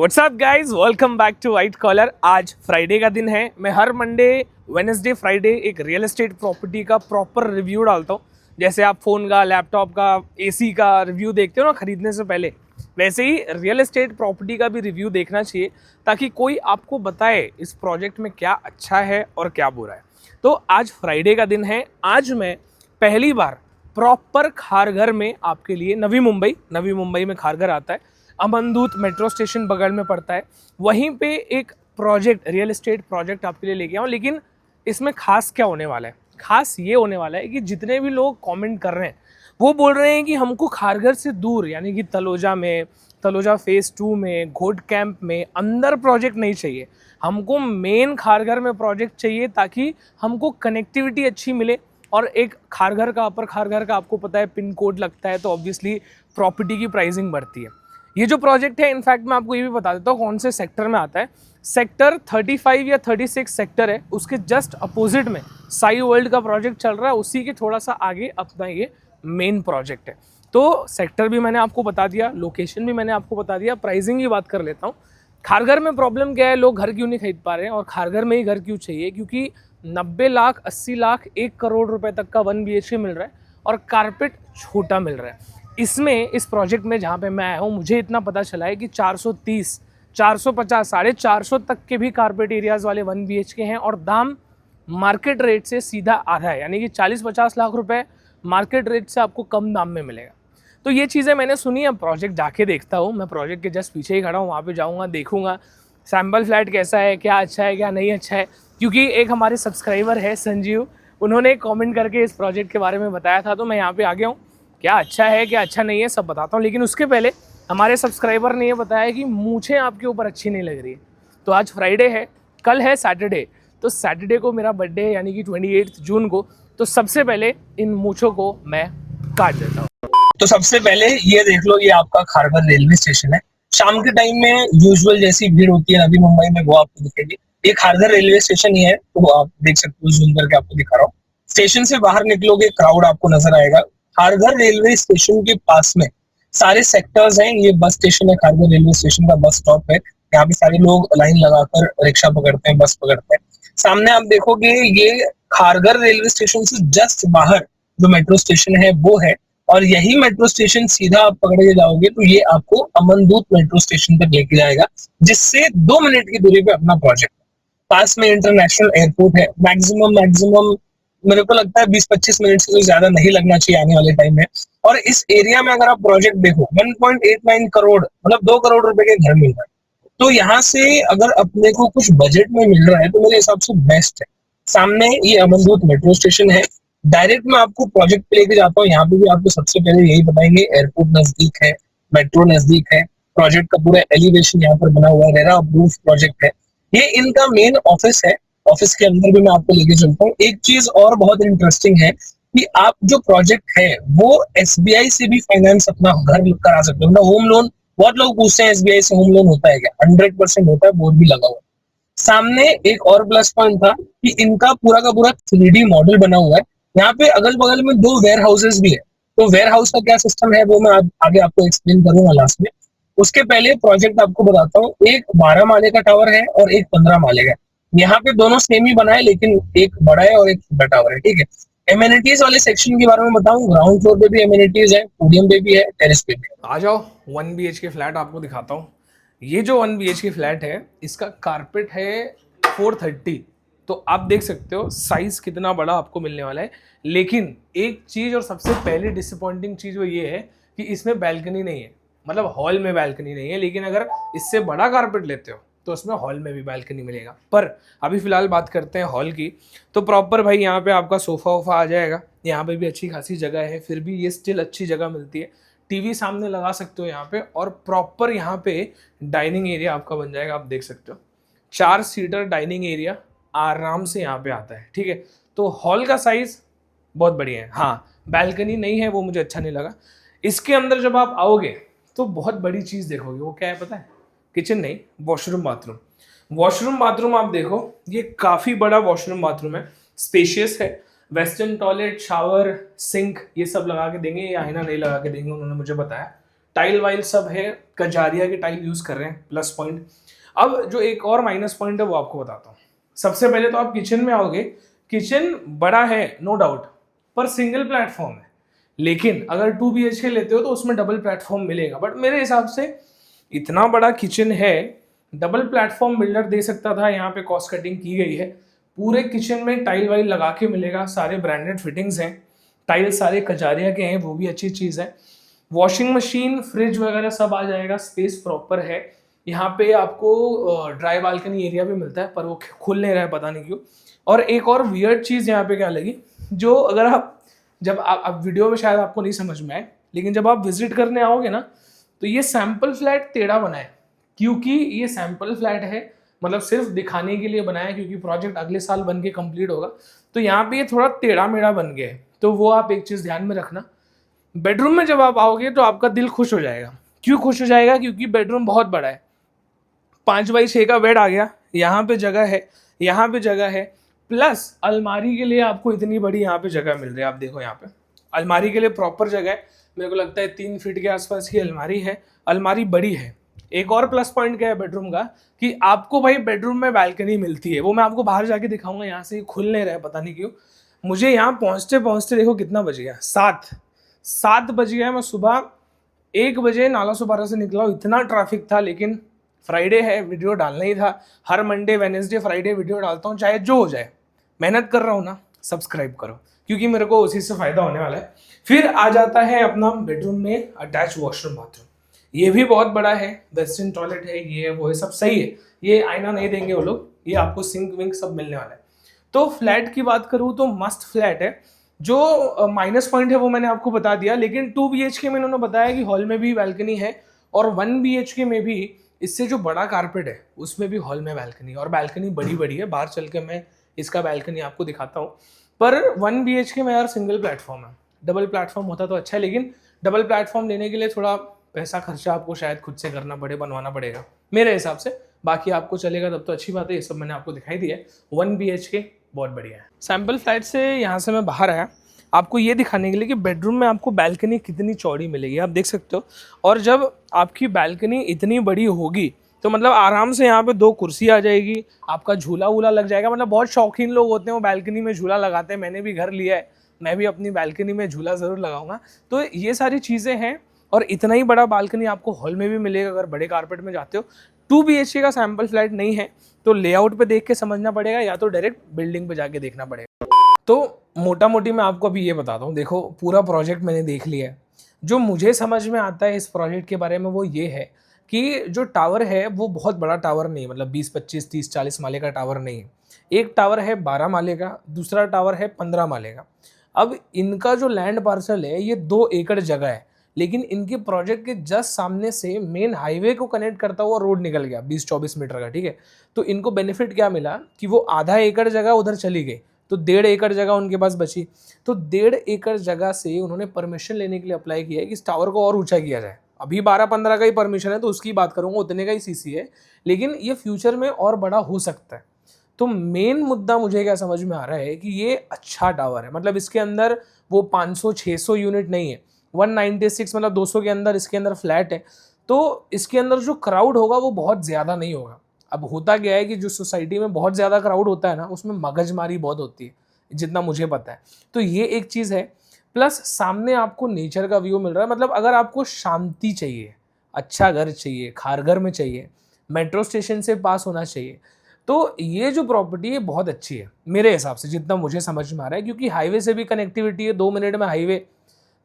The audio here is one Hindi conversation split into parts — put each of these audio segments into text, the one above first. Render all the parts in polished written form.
WhatsApp guys, welcome back to white collar. आज फ्राइडे का दिन है। मैं हर मंडे, वेडनेसडे, फ्राइडे एक रियल एस्टेट प्रॉपर्टी का प्रॉपर रिव्यू डालता हूँ। जैसे आप फ़ोन का, लैपटॉप का, एसी का रिव्यू देखते हो ना खरीदने से पहले, वैसे ही रियल एस्टेट प्रॉपर्टी का भी रिव्यू देखना चाहिए ताकि कोई आपको बताए इस प्रोजेक्ट में क्या अच्छा है और क्या बुरा है। तो आज फ्राइडे का दिन है। आज मैं पहली बार प्रॉपर खारघर में आपके लिए, नवी मुंबई में खारघर आता है, अमनदूत मेट्रो स्टेशन बगल में पड़ता है, वहीं पे एक प्रोजेक्ट, रियल एस्टेट प्रोजेक्ट आपके लिए लेके आऊँ। लेकिन इसमें खास क्या होने वाला है? खास ये होने वाला है कि जितने भी लोग कमेंट कर रहे हैं वो बोल रहे हैं कि हमको खारघर से दूर, यानी कि तलोजा फेज 2 में, घोट कैंप में अंदर प्रोजेक्ट नहीं चाहिए। हमको मेन खारघर में प्रोजेक्ट चाहिए ताकि हमको कनेक्टिविटी अच्छी मिले। और एक खारघर का, अपर खारघर का आपको पता है पिन कोड लगता है, तो ऑब्वियसली प्रॉपर्टी की प्राइसिंग बढ़ती है। ये जो प्रोजेक्ट है, इनफैक्ट मैं आपको ये भी बता देता हूँ कौन से सेक्टर में आता है। सेक्टर 35 या 36 सेक्टर है, उसके जस्ट अपोजिट में साई वर्ल्ड का प्रोजेक्ट चल रहा है। उसी के थोड़ा सा आगे अपना ये मेन प्रोजेक्ट है। तो सेक्टर भी मैंने आपको बता दिया, लोकेशन भी मैंने आपको बता दिया, प्राइसिंग की बात कर लेता हूँ। खारघर में प्रॉब्लम क्या है, लोग घर क्यों नहीं खरीद पा रहे हैं और खारघर में ही घर क्यों चाहिए? क्योंकि 90 लाख, 80 लाख, 1 करोड़ रुपए तक का 1 BHK मिल रहा है और कारपेट छोटा मिल रहा है। इसमें, इस प्रोजेक्ट में जहाँ पे मैं आया हूँ, मुझे इतना पता चला है कि 430, 450, 450 तक के भी कारपेट एरियाज वाले 1 BHK हैं और दाम मार्केट रेट से सीधा आधा है, यानी कि 40-50 लाख रुपए मार्केट रेट से आपको कम दाम में मिलेगा। तो ये चीज़ें मैंने सुनी। अब प्रोजेक्ट जाके देखता हूँ। मैं प्रोजेक्ट के जस्ट पीछे ही खड़ा हूँ, वहाँ पे जाऊँगा, देखूंगा सैम्पल फ्लैट कैसा है, क्या अच्छा है, क्या नहीं अच्छा है। क्योंकि एक हमारे सब्सक्राइबर है संजीव, उन्होंने कमेंट करके इस प्रोजेक्ट के बारे में बताया था, तो मैं यहाँ पे आ गया हूँ। क्या अच्छा है, क्या अच्छा नहीं है, सब बताता हूँ। लेकिन उसके पहले हमारे सब्सक्राइबर ने ये बताया कि मूछें आपके ऊपर अच्छी नहीं लग रही है। तो आज फ्राइडे है, कल है सैटरडे, तो सैटरडे को मेरा बर्थडे है, यानी कि 28 जून को। तो सबसे पहले इन मूछों को मैं काट देता हूँ। तो सबसे पहले ये देख लो, ये आपका खारघर रेलवे स्टेशन है। शाम के टाइम में यूजुअल जैसी भीड़ होती है नवी मुंबई में, वो आपको दिखेगी। ये खारघर रेलवे स्टेशन ही है, तो आप देख सकते हो, जूम करके आपको दिखा रहा हूँ। स्टेशन से बाहर निकलोगे, क्राउड आपको नजर आएगा। खारघर रेलवे स्टेशन के पास में सारे सेक्टर्स हैं। ये बस स्टेशन है, खारघर रेलवे स्टेशन का बस स्टॉप है। यहाँ पे सारे लोग लाइन लगाकर रिक्शा पकड़ते हैं, बस पकड़ते हैं। सामने आप देखोगे, ये खारघर रेलवे स्टेशन से जस्ट बाहर जो मेट्रो स्टेशन है वो है। और यही मेट्रो स्टेशन सीधा आप पकड़ के जाओगे तो ये आपको अमनदूत मेट्रो स्टेशन तक लेके जाएगा, जिससे 2 मिनट की दूरी पे अपना प्रोजेक्ट है। पास में इंटरनेशनल एयरपोर्ट है। मैक्सिमम मेरे को लगता है 20-25 मिनट से तो ज्यादा नहीं लगना चाहिए आने वाले टाइम में। और इस एरिया में अगर आप प्रोजेक्ट देखो, 1.89 करोड़, मतलब 2 करोड़ रुपए के घर मिल रहा है। तो यहाँ से अगर अपने को कुछ बजट में मिल रहा है तो मेरे हिसाब से बेस्ट है। सामने ये अमनदूत मेट्रो स्टेशन है। डायरेक्ट मैं आपको प्रोजेक्ट पे लेके जाता हूँ। यहाँ पे भी आपको सबसे पहले यही बताएंगे, एयरपोर्ट नजदीक है, मेट्रो नजदीक है, प्रोजेक्ट का पूरा एलिवेशन यहाँ पर बना हुआ है, रेरा अप्रूव्ड प्रोजेक्ट है। ये इनका मेन ऑफिस है। ऑफिस के अंदर भी मैं आपको लेके चलता हूँ। एक चीज और बहुत इंटरेस्टिंग है कि आप जो प्रोजेक्ट है वो SBI से भी फाइनेंस अपना घर करा सकते हो, मतलब होम लोन। बहुत लोग पूछते हैं SBI से होम लोन होता है क्या? 100% होता है, बोर्ड भी लगा हुआ है। सामने एक और प्लस पॉइंट था कि इनका पूरा का पूरा 3D मॉडल बना हुआ है। यहाँ पे अगल बगल में 2 वेयर हाउसेज भी है। तो वेयर हाउस का क्या सिस्टम है वो मैं आगे आपको एक्सप्लेन करूंगा लास्ट में। उसके पहले प्रोजेक्ट आपको बताता हूँ। एक 12 माले का टावर है और एक 15 माले का है। यहाँ पे दोनों सेम ही बना है, लेकिन एक बड़ा है और एक छोटा टावर है, ठीक है। एमेनिटीज वाले सेक्शन के बारे में बताऊं, ग्राउंड फ्लोर पे भी एमेनिटीज है, पोडियम पे भी है, टेरेस पे भी है। आ जाओ, 1 BHK फ्लैट आपको दिखाता हूँ। ये जो 1 BHK फ्लैट है, इसका कारपेट है 430। तो आप देख सकते हो साइज कितना बड़ा आपको मिलने वाला है। लेकिन एक चीज, और सबसे पहले डिसअपॉइंटिंग चीज वो ये है कि इसमें बैल्कनी नहीं है, मतलब हॉल में बैल्कनी नहीं है। लेकिन अगर इससे बड़ा कारपेट लेते हो तो उसमें हॉल में भी बैल्कनी मिलेगा। पर अभी फिलहाल बात करते हैं हॉल की। तो प्रॉपर भाई यहाँ पे आपका सोफा वोफा आ जाएगा। यहाँ पे भी अच्छी खासी जगह है, फिर भी ये स्टिल अच्छी जगह मिलती है। टीवी सामने लगा सकते हो यहाँ पे, और प्रॉपर यहाँ पे डाइनिंग एरिया आपका बन जाएगा। आप देख सकते हो 4 सीटर डाइनिंग एरिया आराम से यहाँ पे आता है, ठीक है। तो हॉल का साइज बहुत बढ़िया है। हाँ, बैल्कनी नहीं है, वो मुझे अच्छा नहीं लगा। इसके अंदर जब आप आओगे तो बहुत बड़ी चीज देखोगे। वो क्या है पता है? किचन नहीं, वॉशरूम बाथरूम। वॉशरूम बाथरूम आप देखो, ये काफी बड़ा वॉशरूम बाथरूम है, स्पेशियस है। वेस्टर्न टॉयलेट, शावर, सिंक ये सब लगा के देंगे, या आईना नहीं लगा के देंगे, उन्होंने मुझे बताया। टाइल वाइल सब है, कजारिया की टाइल यूज कर रहे हैं, प्लस पॉइंट। अब जो एक और माइनस पॉइंट है वो आपको बताता हूँ। सबसे पहले तो आप किचन में आओगे, किचन बड़ा है नो डाउट, पर सिंगल प्लेटफॉर्म है। लेकिन अगर 2 BHK लेते हो तो उसमें डबल प्लेटफॉर्म मिलेगा, बट मेरे हिसाब से इतना बड़ा किचन है, डबल प्लेटफॉर्म बिल्डर दे सकता था। यहाँ पे कॉस्ट कटिंग की गई है, पूरे किचन में टाइल वाइल लगा के मिलेगा, सारे ब्रांडेड फिटिंग्स हैं, टाइल सारे कजारिया के हैं, वो भी अच्छी चीज़ है। वॉशिंग मशीन, फ्रिज वगैरह सब आ जाएगा, स्पेस प्रॉपर है। यहाँ पे आपको ड्राई बालकनी एरिया भी मिलता है, पर वो खुल नहीं रहा है, पता नहीं क्यों। और एक और वियर्ड चीज़ यहाँ पे क्या लगी, जो अगर आप जब आप वीडियो में शायद आपको नहीं समझ में आए, लेकिन जब आप विजिट करने आओगे ना, तो ये सैंपल फ्लैट टेढ़ा बना है, क्योंकि ये सैंपल फ्लैट है, मतलब सिर्फ दिखाने के लिए बनाया है, क्योंकि प्रोजेक्ट अगले साल बन के कंप्लीट होगा। तो यहाँ पे ये थोड़ा टेढ़ा मेढ़ा बन गया है, तो वो आप एक चीज़ ध्यान में रखना। बेडरूम में जब आप आओगे तो आपका दिल खुश हो जाएगा। क्यों खुश हो जाएगा? क्योंकि बेडरूम बहुत बड़ा है, 5x6 का बेड आ गया, यहाँ पे जगह है, यहाँ पे जगह है, प्लस अलमारी के लिए आपको इतनी बड़ी यहाँ पे जगह मिल रही है। आप देखो यहाँ पे अलमारी के लिए प्रॉपर जगह है, मेरे को लगता है 3 फीट के आसपास की अलमारी है, अलमारी बड़ी है। एक और प्लस पॉइंट क्या है बेडरूम का, कि आपको भाई बेडरूम में बालकनी मिलती है, वो मैं आपको बाहर जाके दिखाऊंगा। यहाँ से खुल नहीं रहा है, पता नहीं क्यों। मुझे यहाँ पहुँचते पहुँचते देखो कितना बज गया, 7 बज गया। मैं सुबह 1 बजे नाला सुपारा से निकला हूँ, इतना ट्रैफिक था। लेकिन फ्राइडे है, वीडियो डालना ही था। हर मंडे वेडनेसडे फ्राइडे वीडियो डालता हूँ, चाहे जो हो जाए। मेहनत कर रहा हूँ ना, सब्सक्राइब करो, क्योंकि मेरे को उसी से फायदा होने वाला है। फिर आ जाता है अपना बेडरूम में अटैच वॉशरूम बाथरूम, ये भी बहुत बड़ा है, वेस्टर्न टॉयलेट है, ये है वो है, सब सही है। ये आईना नहीं देंगे वो लोग, ये आपको सिंक विंक सब मिलने वाला है। तो फ्लैट की बात करूँ तो मस्त फ्लैट है। जो माइनस पॉइंट है वो मैंने आपको बता दिया, लेकिन 2 BHK में इन्होंने बताया कि हॉल में भी बैल्कनी है, और 1 BHK में भी इससे जो बड़ा कारपेट है उसमें भी हॉल में बैल्कनी, और बैल्कनी बड़ी बड़ी है। बाहर चल के मैं इसका बैल्कनी आपको दिखाता हूँ। पर 1 BHK में यार सिंगल प्लेटफॉर्म है, डबल प्लेटफॉर्म होता तो अच्छा है, लेकिन डबल प्लेटफॉर्म लेने के लिए थोड़ा पैसा खर्चा आपको शायद खुद से करना पड़े, बनवाना पड़ेगा मेरे हिसाब से। बाकी आपको चलेगा तब तो अच्छी बात है, ये सब मैंने आपको दिखाई दिया है। 1 BHK बहुत बढ़िया है। सैम्पल फ्लैट से यहाँ से मैं बाहर आया आपको ये दिखाने के लिए कि बेडरूम में आपको बैल्कनी कितनी चौड़ी मिलेगी, आप देख सकते हो। और जब आपकी बैल्कनी इतनी बड़ी होगी तो मतलब आराम से यहाँ पे 2 कुर्सी आ जाएगी, आपका झूला वूला लग जाएगा। मतलब बहुत शौकीन लोग होते हैं वो बैल्कनी में झूला लगाते हैं, मैंने भी घर लिया है, मैं भी अपनी बैल्कनी में झूला ज़रूर लगाऊंगा। तो ये सारी चीज़ें हैं, और इतना ही बड़ा बालकनी आपको हॉल में भी मिलेगा अगर बड़े कारपेट में जाते हो। 2 BHK का सैम्पल फ्लैट नहीं है, तो लेआउट पे देख के समझना पड़ेगा, या तो डायरेक्ट बिल्डिंग पे जाके देखना पड़ेगा। तो मोटा मोटी मैं आपको अभी ये बताता हूँ। देखो पूरा प्रोजेक्ट मैंने देख लिया है, जो मुझे समझ में आता है इस प्रोजेक्ट के बारे में वो ये है कि जो टावर है वो बहुत बड़ा टावर नहीं है, मतलब 20, 25, 30, 40 माले का टावर नहीं है। एक टावर है 12 माले का, दूसरा टावर है 15 माले का। अब इनका जो लैंड पार्सल है ये 2 एकड़ जगह है, लेकिन इनके प्रोजेक्ट के जस्ट सामने से मेन हाईवे को कनेक्ट करता हुआ रोड निकल गया 20-24 मीटर का, ठीक है। तो इनको बेनिफिट क्या मिला कि वो आधा एकड़ जगह उधर चली गई, तो 1.5 एकड़ जगह उनके पास बची। तो 1.5 एकड़ जगह से उन्होंने परमिशन लेने के लिए अप्लाई किया है कि इस टावर को और ऊंचा किया जाए। अभी 12-15 का ही परमिशन है, तो उसकी बात करूंगा, उतने का ही सीसी है, लेकिन ये फ्यूचर में और बड़ा हो सकता है। तो मेन मुद्दा मुझे क्या समझ में आ रहा है कि ये अच्छा टावर है, मतलब इसके अंदर वो 500-600 यूनिट नहीं है, 196 मतलब 200 के अंदर इसके अंदर फ्लैट है। तो इसके अंदर जो क्राउड होगा वो बहुत ज़्यादा नहीं होगा। अब होता क्या है कि जो सोसाइटी में बहुत ज़्यादा क्राउड होता है ना, उसमें मगजमारी बहुत होती है, जितना मुझे पता है। तो ये एक चीज़ है, प्लस सामने आपको नेचर का व्यू मिल रहा है। मतलब अगर आपको शांति चाहिए, अच्छा घर चाहिए, खारघर में चाहिए, मेट्रो स्टेशन से पास होना चाहिए, तो ये जो प्रॉपर्टी है बहुत अच्छी है मेरे हिसाब से, जितना मुझे समझ में आ रहा है। क्योंकि हाईवे से भी कनेक्टिविटी है, 2 मिनट में हाईवे,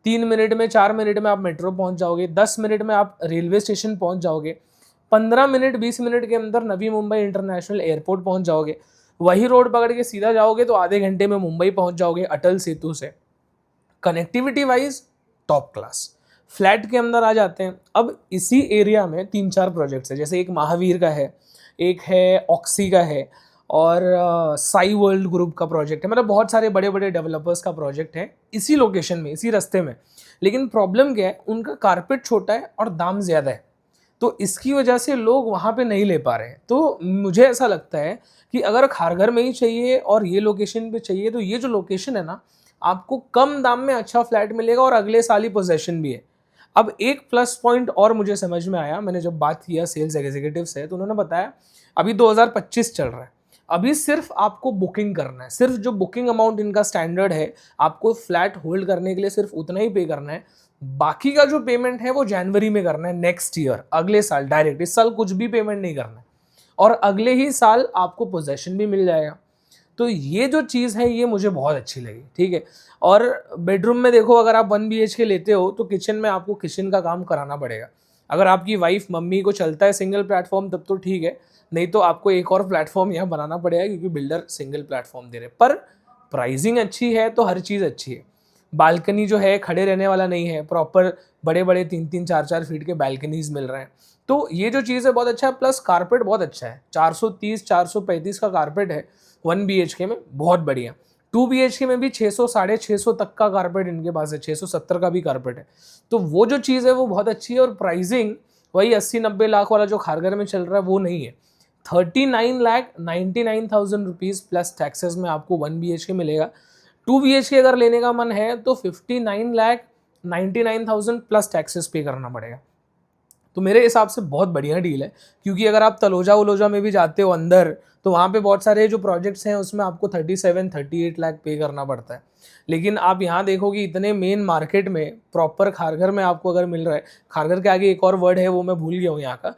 3 मिनट में 4 मिनट में आप मेट्रो पहुंच जाओगे, 10 मिनट में आप रेलवे स्टेशन पहुंच जाओगे, 15 मिनट 20 मिनट के अंदर नवी मुंबई इंटरनेशनल एयरपोर्ट पहुंच जाओगे। वही रोड पकड़ के सीधा जाओगे तो आधे घंटे में मुंबई पहुंच जाओगे अटल सेतु से। Connectivity wise top class. Flat के अंदर आ जाते हैं। अब इसी एरिया में 3-4 प्रोजेक्ट्स है, जैसे एक महावीर का है, एक है ऑक्सी का है, और साई वर्ल्ड ग्रुप का प्रोजेक्ट है। मतलब बहुत सारे बड़े बड़े डेवलपर्स का प्रोजेक्ट है इसी लोकेशन में, इसी रास्ते में। लेकिन प्रॉब्लम क्या है, उनका कारपेट छोटा है और दाम ज़्यादा है, तो इसकी वजह से लोग वहाँ पे नहीं ले पा रहे हैं। तो मुझे ऐसा लगता है कि अगर खारघर में ही चाहिए और ये लोकेशन पे चाहिए, तो ये जो लोकेशन है ना, आपको कम दाम में अच्छा फ्लैट मिलेगा और अगले साल ही पोजेशन भी है। अब एक प्लस पॉइंट और मुझे समझ में आया, मैंने जब बात किया सेल्स एग्जीक्यूटिव से तो उन्होंने बताया अभी 2025 चल रहा है, अभी सिर्फ आपको बुकिंग करना है, सिर्फ जो बुकिंग अमाउंट इनका स्टैंडर्ड है आपको फ्लैट होल्ड करने के लिए सिर्फ उतना ही पे करना है, बाकी का जो पेमेंट है वो जनवरी में करना है नेक्स्ट ईयर, अगले साल डायरेक्ट, इस साल कुछ भी पेमेंट नहीं करना है और अगले ही साल आपको पोजेशन भी मिल जाएगा। तो ये जो चीज़ है ये मुझे बहुत अच्छी लगी, ठीक है। और बेडरूम में देखो, अगर आप 1 BHK लेते हो तो किचन में आपको किचन का काम कराना पड़ेगा। अगर आपकी वाइफ मम्मी को चलता है सिंगल प्लेटफॉर्म तब तो ठीक है, नहीं तो आपको एक और प्लेटफॉर्म यहाँ बनाना पड़ेगा क्योंकि बिल्डर सिंगल प्लेटफॉर्म दे रहे। पर प्राइसिंग अच्छी है तो हर चीज़ अच्छी है। बालकनी जो है खड़े रहने वाला नहीं है, प्रॉपर बड़े बड़े 3-3 4-4 फीट के बालकनीज मिल रहे हैं, तो ये जो चीज़ है बहुत अच्छा है। प्लस कारपेट बहुत अच्छा है, 430-435 का कारपेट है 1 BHK में, बहुत बढ़िया। 2 BHK में भी 600 650 तक का कारपेट इनके पास है, 670 का भी कारपेट है। तो वो जो चीज़ है वो बहुत अच्छी है और प्राइसिंग वही 80-90 लाख वाला जो खारगर में चल रहा है वो नहीं है। 39,99,000 रुपीज़ प्लस टैक्सेस में आपको 1 BHK मिलेगा। 2 BHK अगर लेने का मन है तो 59,99,000 प्लस टैक्सेस पे करना पड़ेगा। तो मेरे हिसाब से बहुत बढ़िया डील है, क्योंकि अगर आप तलोजा वलोजा में भी जाते हो अंदर तो वहाँ पे बहुत सारे जो प्रोजेक्ट्स हैं उसमें आपको 37-38 लाख पे करना पड़ता है। लेकिन आप यहाँ देखोगे इतने मेन मार्केट में प्रॉपर खारघर में आपको अगर मिल रहा है, खारघर के आगे एक और वर्ड है वो मैं भूल गया हूँ यहाँ का,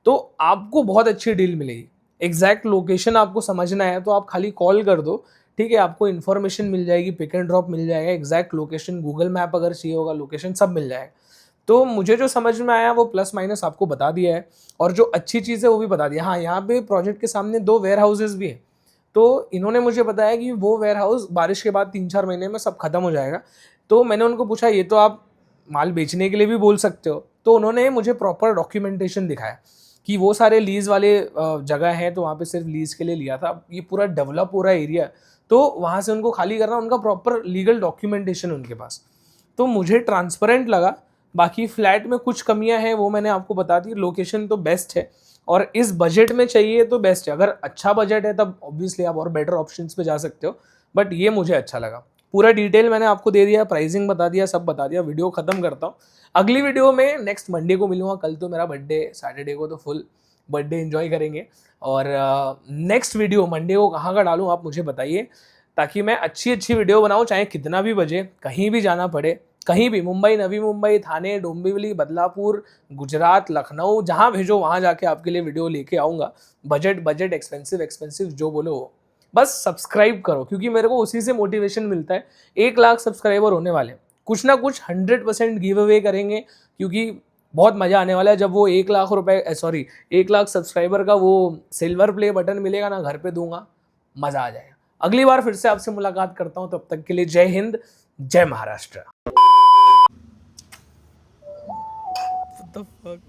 तो आपको बहुत अच्छी डील मिलेगी। एग्जैक्ट लोकेशन आपको समझना है तो आप खाली कॉल कर दो, ठीक है, आपको इन्फॉर्मेशन मिल जाएगी, पिक एंड ड्रॉप मिल जाएगा, एग्जैक्ट लोकेशन, गूगल मैप अगर चाहिए होगा लोकेशन सब मिल जाएगा। तो मुझे जो समझ में आया वो प्लस माइनस आपको बता दिया है और जो अच्छी चीज़ है वो भी बता दिया। हाँ, यहाँ पे प्रोजेक्ट के सामने 2 वेयर हाउसेज भी हैं, तो इन्होंने मुझे बताया कि वो वेयर हाउस बारिश के बाद 3-4 महीने में सब खत्म हो जाएगा। तो मैंने उनको पूछा ये तो आप माल बेचने के लिए भी बोल सकते हो, तो उन्होंने मुझे प्रॉपर डॉक्यूमेंटेशन दिखाया कि वो सारे लीज वाले जगह हैं तो वहाँ पे सिर्फ लीज के लिए लिया था, ये पूरा डेवलप हो रहा एरिया, तो वहाँ से उनको खाली करना, उनका प्रॉपर लीगल डॉक्यूमेंटेशन उनके पास, तो मुझे ट्रांसपेरेंट लगा। बाकी फ्लैट में कुछ कमियां हैं वो मैंने आपको बता दी, लोकेशन तो बेस्ट है और इस बजट में चाहिए तो बेस्ट है। अगर अच्छा बजट है तब ऑब्वियसली आप और बेटर ऑप्शंस पे जा सकते हो, बट ये मुझे अच्छा लगा। पूरा डिटेल मैंने आपको दे दिया, प्राइसिंग बता दिया, सब बता दिया। वीडियो खत्म करता हूँ, अगली वीडियो में नेक्स्ट मंडे को मिलूंगा। कल तो मेरा बर्थडे, सैटरडे को तो फुल बर्थडे एंजॉय करेंगे और नेक्स्ट वीडियो मंडे को कहाँ का डालूँ आप मुझे बताइए, ताकि मैं अच्छी अच्छी वीडियो बनाऊँ, चाहे कितना भी बजे, कहीं भी जाना पड़े, कहीं भी, मुंबई, नवी मुंबई, थाने, डोंबिवली, बदलापुर, गुजरात, लखनऊ, जहाँ भेजो वहाँ जाके आपके लिए वीडियो लेके आऊँगा। बजट एक्सपेंसिव जो बोलो वो, बस सब्सक्राइब करो क्योंकि मेरे को उसी से मोटिवेशन मिलता है। 1 लाख सब्सक्राइबर होने वाले, कुछ ना कुछ 100% गिव अवे करेंगे क्योंकि बहुत मज़ा आने वाला है जब वो 1 लाख रुपए, सॉरी 1 लाख सब्सक्राइबर का वो सिल्वर प्ले बटन मिलेगा ना, घर पे दूंगा, मज़ा आ जाएगा। अगली बार फिर से आपसे मुलाकात करता हूँ, तब तक के लिए जय हिंद, जय महाराष्ट्र। What the fuck?